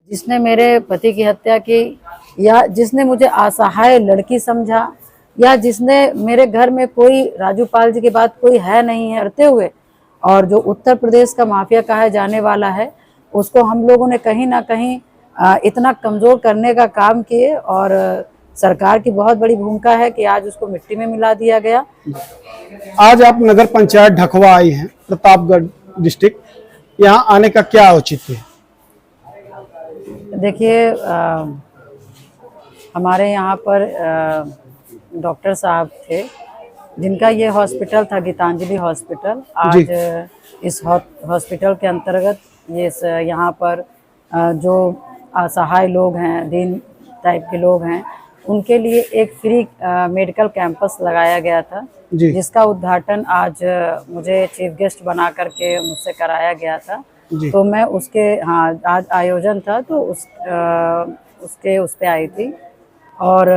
जिसने मेरे पति की हत्या की, या जिसने मुझे असहाय लड़की समझा, या जिसने मेरे घर में कोई राजू पाल जी के बाद कोई है नहीं है करते हुए, और जो उत्तर प्रदेश का माफिया कहा जाने वाला है, उसको हम लोगों ने कहीं ना कहीं इतना कमजोर करने का काम किए। और सरकार की बहुत बड़ी भूमिका है कि आज उसको मिट्टी में मिला दिया गया। आज आप नगर पंचायत ढकवा आई हैं, प्रतापगढ़ डिस्ट्रिक्ट, यहाँ आने का क्या औचित्य है? देखिए, हमारे यहाँ पर डॉक्टर साहब थे जिनका ये हॉस्पिटल था, गीतांजलि हॉस्पिटल। आज इस हॉस्पिटल के अंतर्गत यहाँ पर जो असहाय लोग हैं, दीन टाइप के लोग हैं, उनके लिए एक फ्री मेडिकल कैंपस लगाया गया था, जिसका उद्घाटन आज मुझे चीफ गेस्ट बना करके मुझसे कराया गया था। तो मैं उसके आज आयोजन था, तो उस पे आई थी। और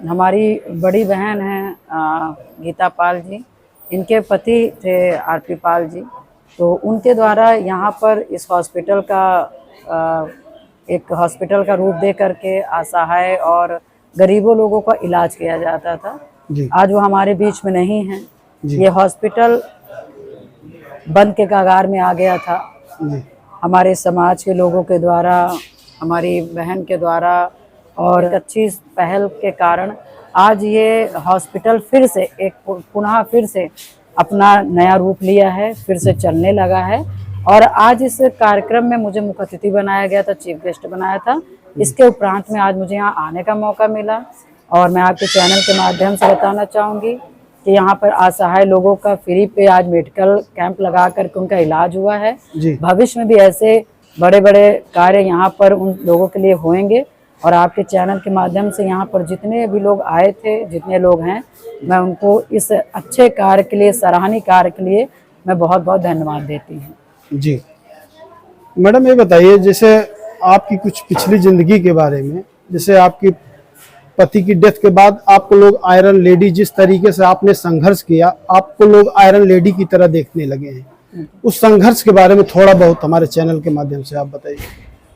हमारी बड़ी बहन हैं गीता पाल जी, इनके पति थे आरपी पाल जी, तो उनके द्वारा यहाँ पर इस हॉस्पिटल का एक हॉस्पिटल का रूप दे करके असहाय और गरीबों लोगों का इलाज किया जाता था। आज वो हमारे बीच में नहीं है। ये हॉस्पिटल बंद के कगार में आ गया था। हमारे समाज के लोगों के द्वारा, हमारी बहन के द्वारा और अच्छी पहल के कारण आज ये हॉस्पिटल फिर से पुनः फिर से अपना नया रूप लिया है, फिर से चलने लगा है। और आज इस कार्यक्रम में मुझे मुख्य अतिथि बनाया गया था, चीफ गेस्ट बनाया था। इसके उपरांत में आज मुझे यहाँ आने का मौका मिला, और मैं आपके चैनल के माध्यम से बताना चाहूँगी कि यहाँ पर असहाय लोगों का फ्री पे आज मेडिकल कैंप लगा करके उनका इलाज हुआ है। भविष्य में भी ऐसे बड़े बड़े कार्य यहाँ पर उन लोगों के लिए होंगे। और आपके चैनल के माध्यम से यहाँ पर जितने भी लोग आए थे, जितने लोग हैं, मैं उनको इस अच्छे कार्य के लिए, सराहनीय कार्य के लिए मैं बहुत बहुत धन्यवाद देती हूँ। जी मैडम, ये बताइए, जैसे आपकी कुछ पिछली जिंदगी के बारे में, जैसे आपकी पति की डेथ के बाद आपको लोग आयरन लेडी, जिस तरीके से आपने संघर्ष किया, आपको लोग आयरन लेडी की तरह देखने लगे हैं। उस संघर्ष के बारे में थोड़ा बहुत हमारे चैनल के माध्यम से आप बताइए।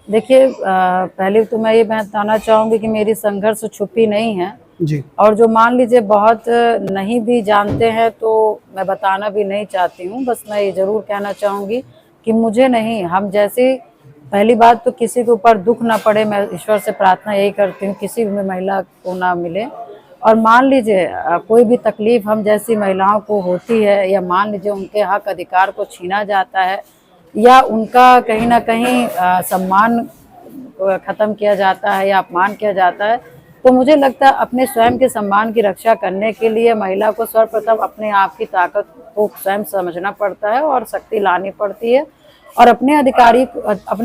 देखिए, पहले तो मैं ये बताना चाहूँगी कि मेरी संघर्ष छुपी नहीं है जी। और जो मान लीजिए बहुत नहीं भी जानते हैं, तो मैं बताना भी नहीं चाहती हूँ। बस मैं ये जरूर कहना चाहूँगी कि मुझे नहीं, हम जैसे, पहली बात तो किसी के ऊपर दुख ना पड़े, मैं ईश्वर से प्रार्थना यही करती हूँ, किसी भी महिला को ना मिले। और मान लीजिए कोई भी तकलीफ हम जैसी महिलाओं को होती है, या मान लीजिए उनके हक अधिकार को छीना जाता है, या उनका कहीं ना कहीं सम्मान खत्म किया जाता है या अपमान किया जाता है, तो मुझे लगता है अपने स्वयं के सम्मान की रक्षा करने के लिए महिला को सर्वप्रथम अपने आप की ताकत को स्वयं समझना पड़ता है और शक्ति लानी पड़ती है। और अपने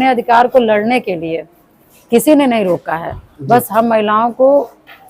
अधिकार को लड़ने के लिए किसी ने नहीं रोका है। बस हम महिलाओं को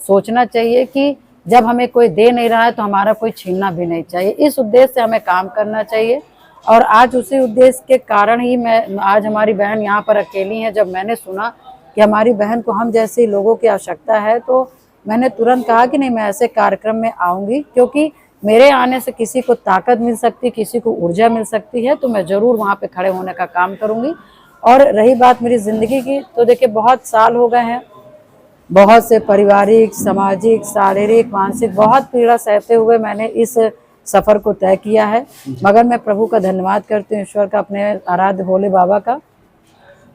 सोचना चाहिए कि जब हमें कोई दे नहीं रहा है तो हमारा कोई छीनना भी नहीं चाहिए। इस उद्देश्य से हमें काम करना चाहिए। और आज उसी उद्देश्य के कारण ही आज हमारी बहन यहाँ पर अकेली है। जब मैंने सुना कि हमारी बहन को हम जैसे लोगों की आवश्यकता है, तो मैंने तुरंत कहा कि नहीं, मैं ऐसे कार्यक्रम में आऊँगी, क्योंकि मेरे आने से किसी को ताकत मिल सकती, किसी को ऊर्जा मिल सकती है, तो मैं ज़रूर वहाँ पे खड़े होने का काम करूँगी। और रही बात मेरी ज़िंदगी की, तो देखिए बहुत साल हो गए हैं, बहुत से पारिवारिक, सामाजिक, शारीरिक, मानसिक बहुत पीड़ा सहते हुए मैंने इस सफ़र को तय किया है। मगर मैं प्रभु का धन्यवाद करती हूँ, ईश्वर का, अपने आराध्य भोले बाबा का,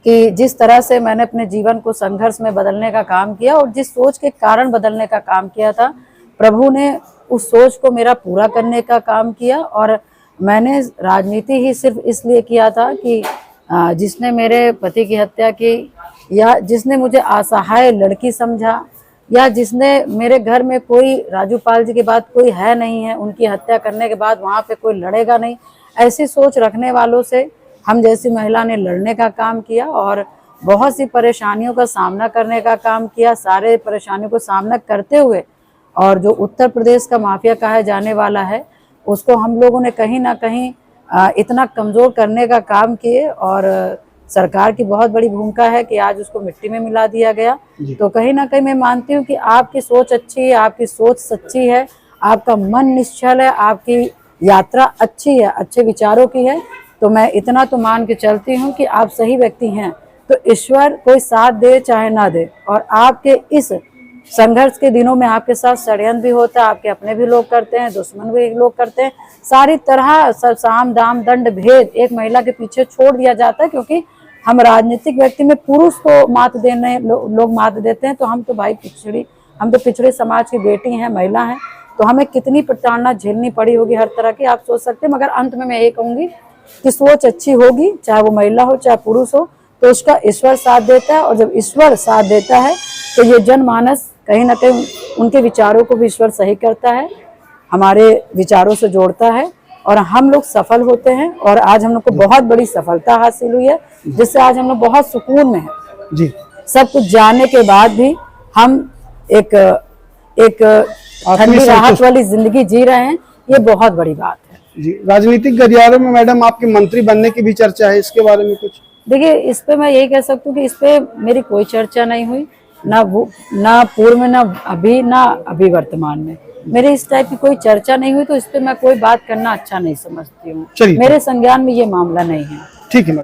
कि जिस तरह से मैंने अपने जीवन को संघर्ष में बदलने का काम किया और जिस सोच के कारण बदलने का काम किया था, प्रभु ने उस सोच को मेरा पूरा करने का काम किया। और मैंने राजनीति ही सिर्फ इसलिए किया था कि जिसने मेरे पति की हत्या की, या जिसने मुझे असहाय लड़की समझा, या जिसने मेरे घर में कोई राजू पाल जी के बाद कोई है नहीं है, उनकी हत्या करने के बाद वहाँ पे कोई लड़ेगा नहीं, ऐसी सोच रखने वालों से हम जैसी महिला ने लड़ने का काम किया और बहुत सी परेशानियों का सामना करने का काम किया। सारे परेशानियों को सामना करते हुए, और जो उत्तर प्रदेश का माफिया कहा जाने वाला है, उसको हम लोगों ने कहीं ना कहीं इतना कमज़ोर करने का काम किए। और सरकार की बहुत बड़ी भूमिका है कि आज उसको मिट्टी में मिला दिया गया। तो कहीं ना कहीं मैं मानती हूँ कि आपकी सोच अच्छी है, आपकी सोच सच्ची है, आपका मन निश्चल है, आपकी यात्रा अच्छी है, अच्छे विचारों की है, तो मैं इतना तो मान के चलती हूँ कि आप सही व्यक्ति हैं तो ईश्वर कोई साथ दे चाहे ना दे, और आपके इस संघर्ष के दिनों में आपके साथ षड्यंत्र भी होता है, आपके अपने भी लोग करते हैं, दुश्मन भी लोग करते हैं, सारी तरह साम दाम दंड भेद एक महिला के पीछे छोड़ दिया जाता है। क्योंकि हम राजनीतिक व्यक्ति में पुरुष को मात देने लोग मात देते हैं, तो हम तो भाई हम तो पिछड़े समाज की बेटी हैं, महिला हैं, तो हमें कितनी प्रताड़ना झेलनी पड़ी होगी हर तरह की, आप सोच सकते हैं। मगर अंत में मैं ये कहूंगी कि सोच अच्छी होगी, चाहे वो महिला हो चाहे पुरुष हो, तो उसका ईश्वर साथ देता है। और जब ईश्वर साथ देता है तो ये जनमानस कहीं ना कहीं उनके विचारों को भी ईश्वर सही करता है, हमारे विचारों से जोड़ता है, और हम लोग सफल होते हैं। और आज हम लोग को बहुत बड़ी सफलता हासिल हुई है, जिससे आज हम लोग बहुत सुकून में हैं जी। सब कुछ जानने के बाद भी हम एक ठंडी राहत वाली जिंदगी जी रहे हैं, ये बहुत बड़ी बात है जी। राजनीतिक गलियारों में मैडम आपके मंत्री बनने की भी चर्चा है, इसके बारे में कुछ? देखिए, इस पे मैं यही कह सकती हूँ कि इस पे मेरी कोई चर्चा नहीं हुई, ना पूर्व में, ना अभी वर्तमान में मेरे इस टाइप की कोई चर्चा नहीं हुई, तो इस पे मैं कोई बात करना अच्छा नहीं समझती हूँ। मेरे संज्ञान में ये मामला नहीं है। ठीक है मैडम।